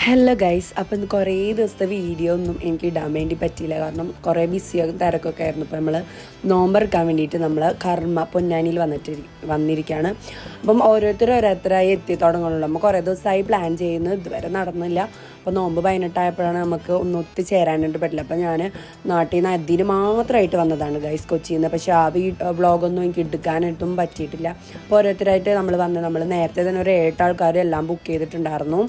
Hello guys, അപ്പം കുറേ ദിവസത്തെ വീഡിയോ ഒന്നും എനിക്ക് ഇടാൻ വേണ്ടി പറ്റിയില്ല. കാരണം കുറേ ബിസിയും തിരക്കൊക്കെ ആയിരുന്നു. ഇപ്പോൾ നമ്മൾ നോമ്പെടുക്കാൻ വേണ്ടിയിട്ട് നമ്മൾ കർമ്മ പൊന്നാനിയിൽ വന്നിരിക്കുകയാണ്. അപ്പം ഓരോരുത്തരായി എത്തി തുടങ്ങുന്നുള്ളൂ. നമ്മൾ കുറേ ദിവസമായി പ്ലാൻ ചെയ്യുന്നത് ഇതുവരെ നടന്നില്ല. അപ്പോൾ നോമ്പ് 18 നമുക്ക് ഒന്ന് ഒത്തുചേരാനായിട്ട് പറ്റില്ല. അപ്പോൾ ഞാൻ നാട്ടിൽ നിന്ന് അതിന് മാത്രമായിട്ട് വന്നതാണ് ഗൈസ്, കൊച്ചിയിൽ നിന്ന്. പക്ഷേ ആ വ്ളോഗൊന്നും എനിക്ക് എടുക്കാനായിട്ടും പറ്റിയിട്ടില്ല. അപ്പോൾ ഓരോരുത്തരായിട്ട് നമ്മൾ നേരത്തെ തന്നെ ഒരു 7 ആൾക്കാർ എല്ലാം ബുക്ക് ചെയ്തിട്ടുണ്ടായിരുന്നു.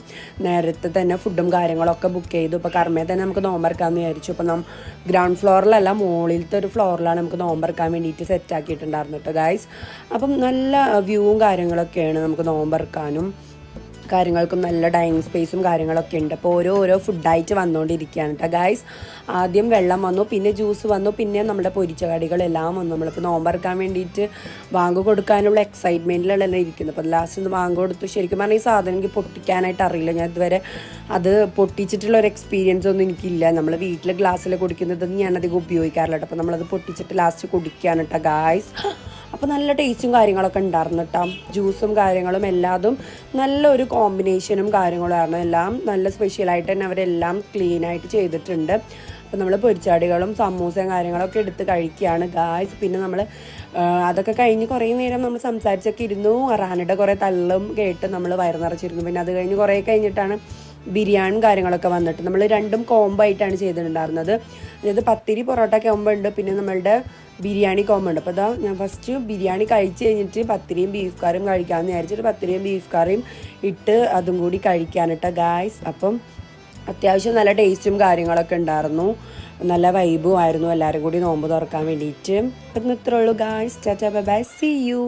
നേരത്തെ തന്നെ ഫുഡും കാര്യങ്ങളൊക്കെ ബുക്ക് ചെയ്തു. ഇപ്പോൾ കർമ്മയെ തന്നെ നമുക്ക് നോമ്പെടുക്കാമെന്ന് വിചാരിച്ചു. അപ്പോൾ ഗ്രൗണ്ട് ഫ്ലോറിലല്ല, മുകളിലത്തെ ഒരു ഫ്ലോറിലാണ് നമുക്ക് നോമ്പെടുക്കാൻ വേണ്ടിയിട്ട് സെറ്റാക്കിയിട്ടുണ്ടായിരുന്നു കേട്ടോ ഗൈസ്. അപ്പം നല്ല വ്യൂവും കാര്യങ്ങളൊക്കെയാണ്. നമുക്ക് നോമ്പെടുക്കാനും കാര്യങ്ങൾക്കും നല്ല ഡൈനിങ് സ്പേസും കാര്യങ്ങളൊക്കെ ഉണ്ട്. അപ്പോൾ ഓരോ ഫുഡായിട്ട് വന്നുകൊണ്ടിരിക്കുകയാണ് കേട്ടോ ഗൈസ്. ആദ്യം വെള്ളം വന്നു, പിന്നെ ജ്യൂസ് വന്നു, പിന്നെ നമ്മുടെ പൊരിച്ച കടികളെല്ലാം വന്നു. നമ്മളിപ്പോൾ നോമ്പെടുക്കാൻ വേണ്ടിയിട്ട് വാങ്ങ് കൊടുക്കാനുള്ള എക്സൈറ്റ്മെൻറ്റിലെല്ലാം ഇരിക്കുന്നത്. അപ്പോൾ ലാസ്റ്റ് വാങ്ങ് കൊടുത്തു. ശരിക്കും പറഞ്ഞാൽ ഈ സാധനം എനിക്ക് പൊട്ടിക്കാനായിട്ട് അറിയില്ല. ഞാൻ ഇതുവരെ അത് പൊട്ടിച്ചിട്ടുള്ള ഒരു എക്സ്പീരിയൻസ് ഒന്നും എനിക്കില്ല. നമ്മൾ വീട്ടിൽ ഗ്ലാസ്സിൽ കുടിക്കുന്നതൊന്നും ഞാനധികം ഉപയോഗിക്കാറില്ല കേട്ടോ. അപ്പോൾ നമ്മളത് പൊട്ടിച്ചിട്ട് ലാസ്റ്റ് കുടിക്കുകയാണ് കേട്ടോ ഗൈസ്. അപ്പോൾ നല്ല ടേസ്റ്റും കാര്യങ്ങളൊക്കെ ഉണ്ടായിരുന്നു കേട്ടോ. ജ്യൂസും കാര്യങ്ങളും എല്ലാതും നല്ലൊരു കോമ്പിനേഷനും കാര്യങ്ങളുമായിരുന്നു. എല്ലാം നല്ല സ്പെഷ്യലായിട്ട് തന്നെ അവരെല്ലാം ക്ലീനായിട്ട് ചെയ്തിട്ടുണ്ട്. അപ്പോൾ നമ്മൾ പൊരിച്ചാടികളും സമൂസയും കാര്യങ്ങളൊക്കെ എടുത്ത് കഴിക്കുകയാണ് ഗായ്സ്. പിന്നെ നമ്മൾ അതൊക്കെ കഴിഞ്ഞ് കുറേ നേരം നമ്മൾ സംസാരിച്ചൊക്കെ ഇരുന്നു. അറാനയുടെ കുറേ തള്ളും കേട്ട് നമ്മൾ വയറ് നിറച്ചിരുന്നു. പിന്നെ അത് കഴിഞ്ഞ് കുറേ കഴിഞ്ഞിട്ടാണ് ബിരിയാണിയും കാര്യങ്ങളൊക്കെ വന്നിട്ട് നമ്മൾ രണ്ടും കോംബോ ആയിട്ടാണ് ചെയ്തിട്ടുണ്ടായിരുന്നത്. അതായത് പത്തിരി പൊറോട്ട കോംബോ ഉണ്ട്, പിന്നെ നമ്മളുടെ ബിരിയാണി കോംബോ ഉണ്ട്. അപ്പോൾ ഞാൻ ഫസ്റ്റ് ബിരിയാണി കഴിച്ച് കഴിഞ്ഞിട്ട് പത്തിരിയും ബീഫ് കറിയും കഴിക്കാമെന്ന് വിചാരിച്ചിട്ട് പത്തിരിയും ബീഫ് കറിയും ഇട്ട് അതും കൂടി കഴിക്കാനിട്ട ഗായ്സ്. അപ്പം അത്യാവശ്യം നല്ല ടേസ്റ്റും കാര്യങ്ങളൊക്കെ ഉണ്ടായിരുന്നു. നല്ല വൈബും ആയിരുന്നു എല്ലാവരും കൂടി നോമ്പ് തുറക്കാൻ വേണ്ടിയിട്ട്. അപ്പം ഇത്രേ ഉള്ളൂ guys. Tata bye bye, see U.